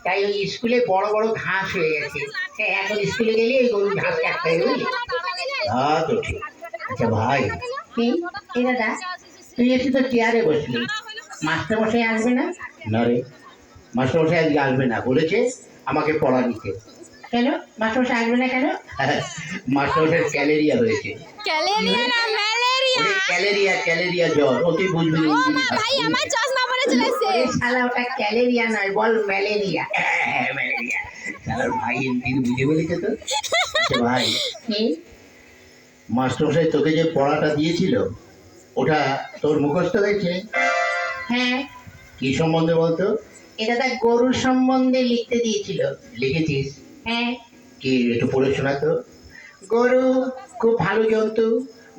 তাই ওই স্কুলে বড় বড় ঘাস হয়ে গেছে। এখন স্কুলে গেলে ওই গরুর ঘাস কাটতে হবে, বুঝলি? হ্যাঁ তো ঠিক। আচ্ছা ভাই, কি এই দাদা, তুই এসে তো চেয়ারে বসলি, মাস্টার মশাই আসবে না? না রে, মাস্টার মশাই আজকে আসবে না, বলেছে আমাকে পড়া নিতে। কেন মাস্টার মশাই আসবে না কেন? মাস্টার মশাই ক্যালেরিয়া হয়েছে। ক্যালেরিয়া না ম্যালেরিয়া। ক্যালেরিয়া, ক্যালেরিয়া জ্বর, ও তুই বুঝবি না। ও মা ভাই আমার চশমা পরে চলে এসেছে। শালা ওটা ক্যালেরিয়া নয়, বল ম্যালেরিয়া। ম্যালেরিয়া। শালার ভাই এমনি বুঝে বলেছে তো। আচ্ছা ভাই, কি মাস্টার মশাই তোকে যে পড়াটা দিয়েছিল ওটা তোর মুখস্থ হয়েছে? হ্যাঁ। কি সম্বন্ধে বলতো? এটা তার গরুর সম্বন্ধে লিখতে দিয়েছিল। লিখেছিস? হ্যাঁ। কি একটু পড়ে শোনা তো। গরু খুব ভালো জন্তু।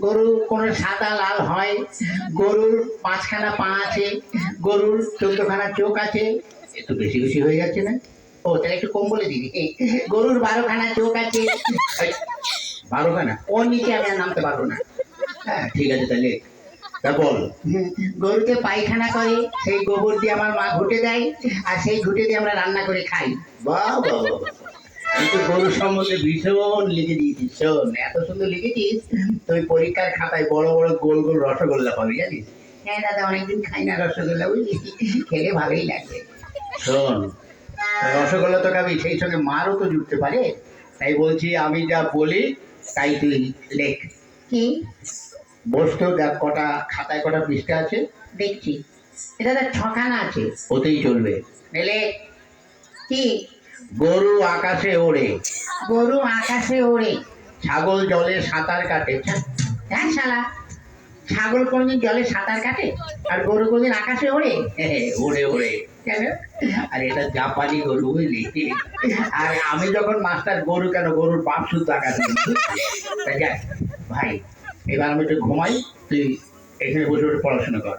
গরু কোনো সাদা লাল হয়। গরুর 5খানা পা আছে। গরুর 14খানা চোখ আছে। একটু বেশি বেশি হয়ে যাচ্ছে না? ও তাহলে একটু কম বলে দিবি। গরুর 12খানা চোখ আছে। 12খানা? ওর নিচে আমি আর নামতে পারবো না। হ্যাঁ ঠিক আছে তাহলে। তা বল। গরুতে পায়খানা করে, সেই গোবর দিয়ে আমার মা ঘুটে দেয়, আর সেই ঘুটে দিয়ে আমরা রান্না করে খাই। বাহ বাহ বাহ। কিন্তু গরুর সম্বন্ধে ভীষণ লিখে দিয়েছিস। শোন, এত সুন্দর লিখেছিস, তুই পরীক্ষার খাতায় বড় বড় গোল গোল রসগোল্লা পাবি, জানিস? হ্যাঁ দাদা, অনেকদিন খাই না রসগোল্লা, বুঝলি? খেলে ভালোই লাগবে। শোন, রসগোল্লা তো খাবি, সেই সঙ্গে মারও তো জুটতে পারে। তাই বলছি, আমি যা বলি তাই তুই লেখ। কি বস্তু দেখ, কটা খাতায় কটা পৃষ্ঠা আছে দেখছি। এটা তো 6খানা আছে। ওতেই চলবে। এলে কি? গরু আকাশে ওড়ে। গরু আকাশে ওড়ে। ছাগল জলে সাঁতার কাটে। হ্যাঁ শালা, ছাগল কোনদিন জলে সাঁতার কাটে? আর গরু কোনদিন আকাশে ওড়ে? ওড়ে ওড়ে। কেন? আর এটা জাপানি গরু, বুঝলি? আর আমি যখন মাস্টার, গরু কেন, গরুর বাপ শুদ্ধ আকাশে। তাই যাক ভাই, এবার আমি একটু ঘুমাই, তুই এখানে বসে বসে পড়াশোনা কর।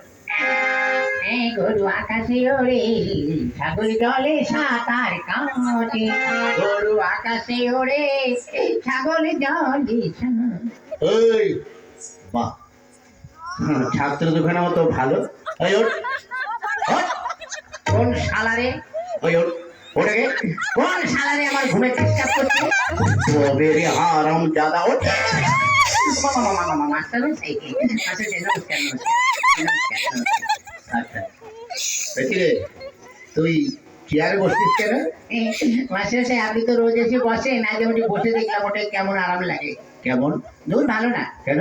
গরু আকাশে ওড়ে, ছাগল জলে সাঁতার কাটে। গরু আকাশে ওড়ে, ছাগল জলে। ওই বাহ, ছাত্র দুখানা মতো ভালো। ওই ওঠ, ওঠ। কোন শালারে? ওই ওঠ, ওটাকে কোন শালারে আমার ঘুমে ডিস্টার্ব করছে? তবে রে হারাম জাদা, ওঠ। মাস্টার মশাই, মাস্টার নমস্কার, নমস্কার। আচ্ছা রে, তুই চেয়ারে বসছিস কেন? মাস্টার মশাই, আপনি তো রোজ এসে বসেন, আজ আমি বসে দেখলাম, ওটা কেমন আরাম লাগে। কেমন? দূর ভালো না। কেন?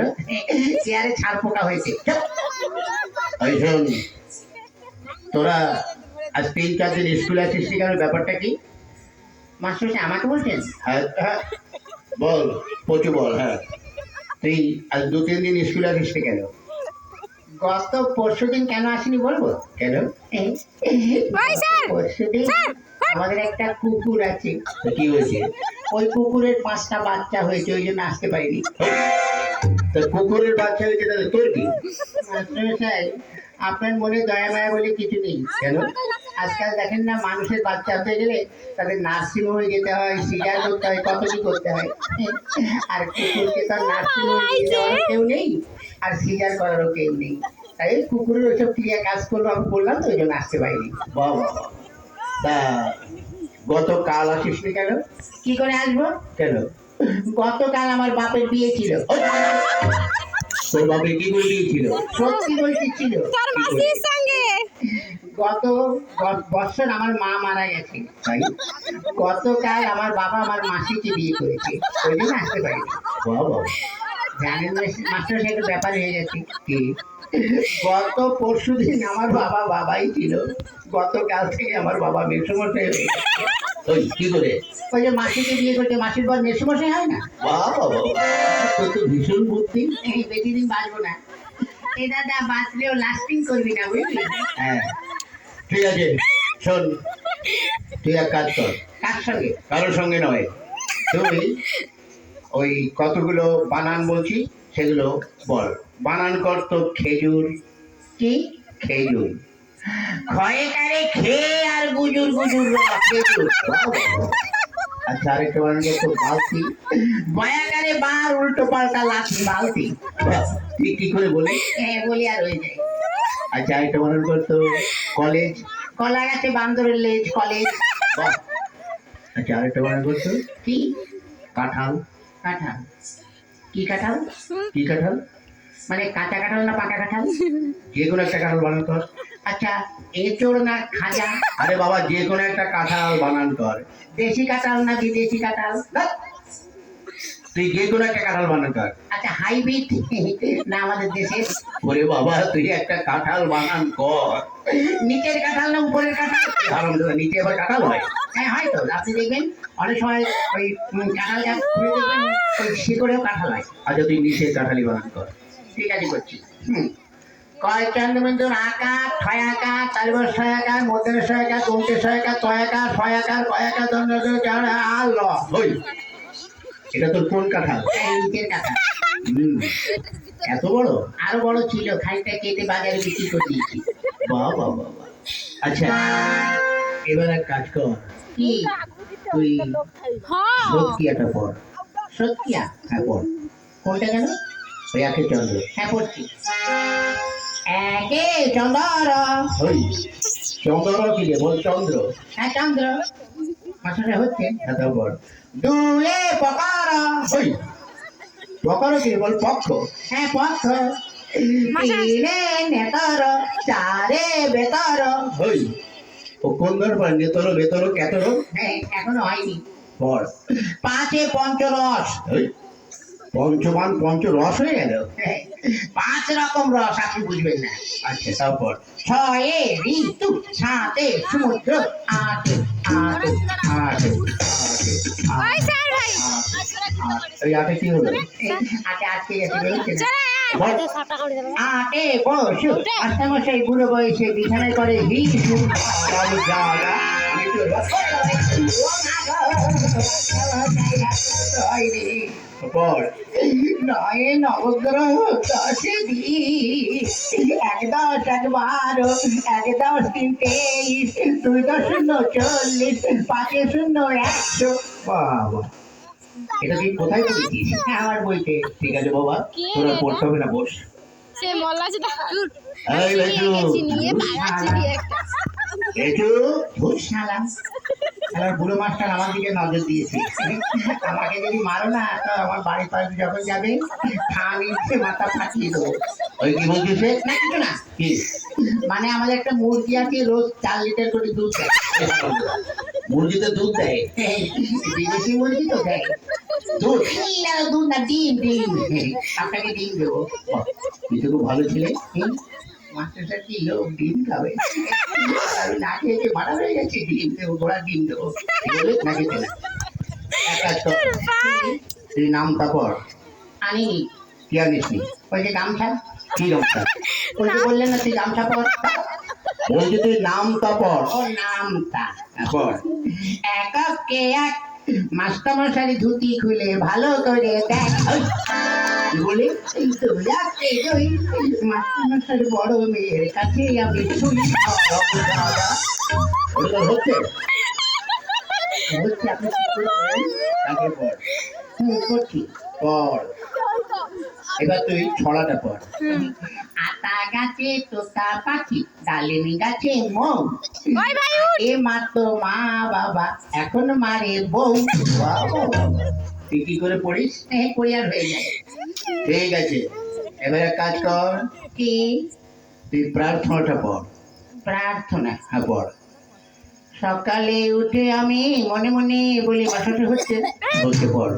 চেয়ারে ছাড় পোকা হয়েছে। ওই শোন, তোরা আজ 3-4 দিন স্কুলে আসিস কেন, ব্যাপারটা কি? মাস্টার মশাই আমাকে বলছেন? হ্যাঁ হ্যাঁ বল, পচু বল। হ্যাঁ, তুই আজ 2-3 দিন স্কুলে আসিস কেন? গত পরশুদিন কেন আসিনি বলবো? কেন? পরশুদিন আমাদের একটা কুকুর আছে। কি হয়েছে? ওই কুকুরের 5টা বাচ্চা হয়েছে, ওই জন্য আসতে পারিনি। তো কুকুরের বাচ্চা হয়েছে, তাহলে তোর কি? মাস্টারমশাই, আপনার মনে দয়া মায়া বলে কিছু নেই। কেন? আজকাল দেখেন না, মানুষের বাচ্চা হতে গেলে তাদের নার্সিংহোমে যেতে হয়, সিজার করতে হয়, কত কি করতে হয়। আর কুকুরকে তার নার্সিংহোমে নিয়ে যাওয়ারও কেউ নেই, আর সিজার করারও কেউ নেই। তাই কুকুরের ওইসব ক্রিয়া কাজ করলো, আমি বললাম তো, ওই জন্য আসতে পারিনি। বাবা, তা গতকাল আসিসনি কেন? কি করে আসবো? কেন? গতকাল আমার বাপের বিয়ে ছিল। তোর বাপের কি করে বিয়ে ছিল? সত্যি বলছি ছিল। তোর মাসির সঙ্গে। গত বছর আমার মা মারা গেছে, তাই গতকাল আমার বাবা আমার মাসিকে বিয়ে করেছে, ওই জন্য আসতে পারিনি। বাবা, জানেন মাস্টার, একটা ব্যাপার হয়ে গেছে। কি? গত পরশুদিন আমার বাবা বাবাই ছিল, গতকাল থেকে আমার বাবা মেসমশাই হয়ে গেছে। ওই কি করে? ওই যে মাসিকে বিয়ে করতে, মাসির পর মেসমশাই হয় না? বাবা, তোর তো ভীষণ বুদ্ধি। এই বেশি দিন বাঁচবো না। এই দাদা, বাঁচলেও লাস্টিং করবি না, বুঝলি? হ্যাঁ ঠিক আছে। শোন, তুই এক কাজ কর। কার সঙ্গে? কারোর সঙ্গে নয়, তুই ওই কতগুলো বানান বলছি সেগুলো বল। বানান কর তো। খেজুর। কি? খেজুর। ক্ষয়ে কারে খেয়ে আর গুজুর গুজুর খেজুর। আচ্ছা, আরেকটা বানান করতো। বালতি। বয়াকারে বার উল্টো পাল্টা লাঠি বালতি। তুই কি করে বলি? হ্যাঁ বলি আর হয়ে যায়। আচ্ছা, আরেকটা বানান করতো। কলেজ। কলা গাছে বান্দরের লেজ, কলেজ। বাহ। আচ্ছা আরেকটা বানান করতো কি কাঁঠাল। কাঁঠাল? কি কাঁঠাল? কি কাঁঠাল? মানে কাঁচা কাঁঠাল না পাকা কাঁঠাল? যে কোনো একটা কাঁঠাল বানান কর। আচ্ছা, এঁচোড় না খাজা? আরে বাবা যে কোনো একটা কাঁঠাল বানান কর। দেশি কাঁঠাল না বিদেশি কাঁঠাল? ধ্যাৎ, তুই যে কোনো একটা কাঁঠাল বানান কর। আচ্ছা, হাইব্রিড না আমাদের দেশের? ওরে বাবা তুই একটা কাঁঠাল বানান কর। নিচের কাঁঠাল না উপরের কাঁঠাল? কারণ নিচে আবার কাঁঠাল হয়। হ্যাঁ, হয়তো আপনি দেখবেন অনেক সময় ওই কাঁঠাল গাছ খুঁড়ে দেখবেন ওই শিকড়েও কাঁঠাল হয়। আচ্ছা তুই নিচের কাঁঠালি বানান কর। ঠিক আছে, করছি। কয় চন্দ্রবিন্দুর আকার, ছয় আকার, তালবর ছয় আকার, মধ্যের ছয় আকার, কমতে ছয় আকার, ছয় আকার, ছয় আকার, কয় আকার, দন্ড আর ল। ওই এটা তোর কোন কাঁঠাল? এই নিচের কাঁঠাল। হুম, এত বড়? আরো বড় ছিল, খানিকটা কেটে বাজারে বিক্রি করে দিয়েছি। বাহ বাহ বাহ বাহ। আচ্ছা এবার এক কাজ কর, কি? তুই হ্যাঁ সত্যিয়াটা পড়। সত্যিয়া? হ্যাঁ পড়। কোনটা যেন? ওই একে চন্দ্র। হ্যাঁ, পড়ছি। একে চন্দ্র। ওই চন্দ্র কি রে বল? চন্দ্র। হ্যাঁ, চন্দ্র। মাসাটা হচ্ছে। হ্যাঁ তারপর দুলে পকার। ওই বকারো কি রে বল? পক্ষ। হ্যাঁ, পক্ষ। তিনে নেতর, চারে বেতর। ওই ও কোন ধর পড়? নেতর বেতর কেতর হ্যাঁ, এখনো হয়নি। পড়। পাঁচে পঞ্চরস। ওই পঞ্চমান পঞ্চ রস হয়ে গেল। হ্যাঁ, 5 রকম রস, আপনি বুঝবেন না। আচ্ছা তারপর ছয়ে ঋতু, সাতে সমুদ্র, আটে আটে আটে ওই স্যার ভাই ওই আটে কি হলো? আটে আটকে গেছে, বেরোচ্ছে না। বল। আটে পশু, অষ্টামশাই বুড়ো বয়সে বিছানায় করে হিসু। বাবু যা যা, আমি তো পড়। নয়ে নবগ্রহ, দশে দিন, 1 10 1 12, 1 10 3 23, 2 10 0 40, 5 0 100। বাবা এটা তুই কোথায় পড়েছিস? আমার বইতে। ঠিক আছে বাবা, কে তোরা রে পড়তে হবে না, বস। সে মল্লা যেটা এই বেচু, নিয়ে পালাচ্ছি দিয়ে একটা বেচু, ধুস শালা, শালার বুড়ো মাস্টার আমার দিকে নজর দিয়েছে। আমাকে যদি মারো না, তো আমার বাড়ির পাশে যখন যাবে থামি মাথা ফাটিয়ে দেবো। ওই কি বলছিস রে? না, কিছু না। কি? মানে আমাদের একটা মুরগি আছে, রোজ 4 লিটার করে দুধ দেয়। মুরগিতে দুধ দেয়? বিদেশি মুরগি তো দেয় দুধ? না, দুধ না, ডিম ডিম। আপনাকে ডিম দেবো। বাহ, তুই তো খুব ভালো ছিলে। মাস্টার স্যার কি লোক ডিম খাবে? আমি না খেয়ে মারা হয়ে গেছে, ডিম দেবো, ঘোড়া ডিম দেবো। কি বলে? না খেতে না। এক কাজ কর, তুই নামটা পড়। আনিনি। কি আনিস নি? ওই যে গামছা, কি নামটা? ওই যে বললেন না তুই গামছা পর। বলছি তুই নামটা পড়। ও নামটা। হ্যাঁ, পড়। এককে এক মাস্টারমশাই ধুতি খুলে ভালো করে দেখ। কি বলি? এই তো যাচ্ছে ওই মাস্টারমশাই বড় মেয়ের কাছে আমি শুনি। ওটা তোর হচ্ছে? বলছি আপনি কি করবেন? তারপর পড়। করছি। পড়। এবার তুই ছড়াটা পড়। আতা গাছে তোতা পাখি, ডালিম গাছে মৌ, ওই ভাই এ মারতো মা বাবা, এখন মারে বউ। বাহ, বাহ, বাহ, বাহ। তুই কি করে পড়িস? পরিবার হয়ে যায়। ঠিক আছে, এবার এক কাজ কর, কি? তুই প্রার্থনাটা পড়। প্রার্থনা। হ্যাঁ পড়। সকালে উঠে আমি মনে মনে বলি, মাসুসি হচ্ছে। হচ্ছে পড়।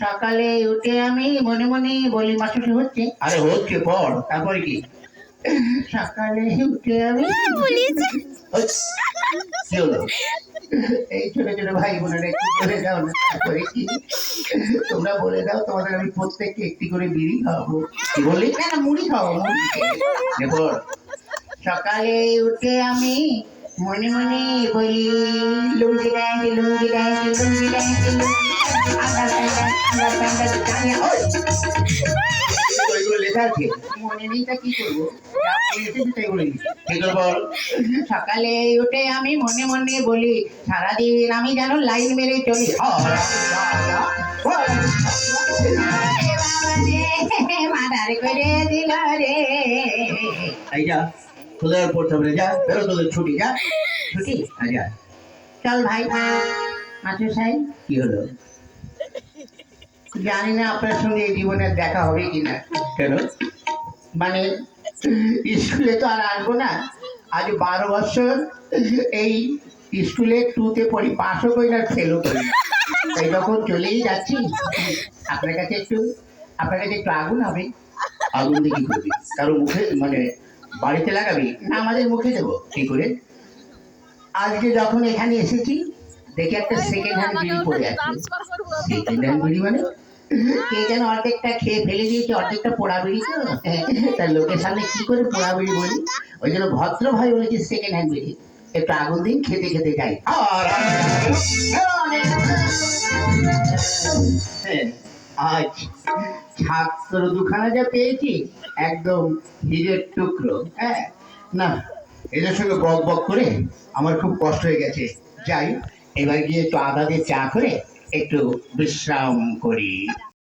সকালে উঠে আমি মনে মনে বলি, মাসুসি হচ্ছে। আরে হচ্ছে পড়, তারপরে কি? সকালে উঠে আমি ওই, কি হলো? এই ছোট ছোট ভাই বোনেরা একটু বলে দাও না, তারপরে কি? তোমরা বলে দাও, তোমাদের আমি প্রত্যেককে একটি করে বিড়ি খাওয়াবো। কি বললি? না না, মুড়ি খাওয়াবো, মুড়ি। নে পড়। সকালে উঠে আমি মনে মনে বলি, লুঙ্গি ড্যান্ডি লুঙ্গি ড্যান্ডি লুঙ্গি ড্যান্ডি আন্ডার প্যান্ডার জানিয়ে। ওইগুলো লেখা আছে? মনে নেই তা কি করবো? যা মনে এসেছে তাই বলে দিচ্ছি। ঠিক করে বল। সকালে উঠে আমি মনে মনে বলি, সারাদিন আমি যেন লাইন মেরে চলি। মাদার করে দিল রে। এই যা, তোদের আর পড়তে হবে না, যা বেরো, তোদের ছুটি, যা। ছুটি? যা। চল ভাই। মাস্টার সাহেব, কি হলো? জানি না আপনার সঙ্গে এই জীবনে দেখা হবে কিনা। কেন? মানে স্কুলে তো আর আসবো না। আজ 12 বছর এই স্কুলে 2-তে পড়ি, পাশও করি না, ফেলও করি না। তাই যখন চলেই যাচ্ছি, আপনার কাছে একটু আগুন হবে। আগুন দিয়ে কি করবি? কারো মুখে মানে বাড়িতে লাগাবি? না, আমাদের মুখে দেবো। কি করে? আজকে যখন এখানে এসেছি, দেখে একটা সেকেন্ড হ্যান্ড বিড়ি পড়ে আছে। সেকেন্ড হ্যান্ড বিড়ি মানে? কে যেন অর্ধেকটা খেয়ে ফেলে দিয়েছে, অর্ধেকটা পোড়া বিড়ি তো। তার লোকের সামনে কি করে পোড়া বিড়ি বলি, ওই জন্য ভদ্র ভাই বলেছি সেকেন্ড হ্যান্ড বিড়ি। একটু আগুন দিন, খেতে খেতে যাই। হ্যাঁ, আজ ছাত্র দুখানা যা পেয়েছি, একদম হীরের টুকরো। হ্যাঁ, না, এদের সঙ্গে বক বক করে আমার খুব কষ্ট হয়ে গেছে। যাই, এবার গিয়ে একটু আদা দিয়ে চা করে একটু বিশ্রাম করি।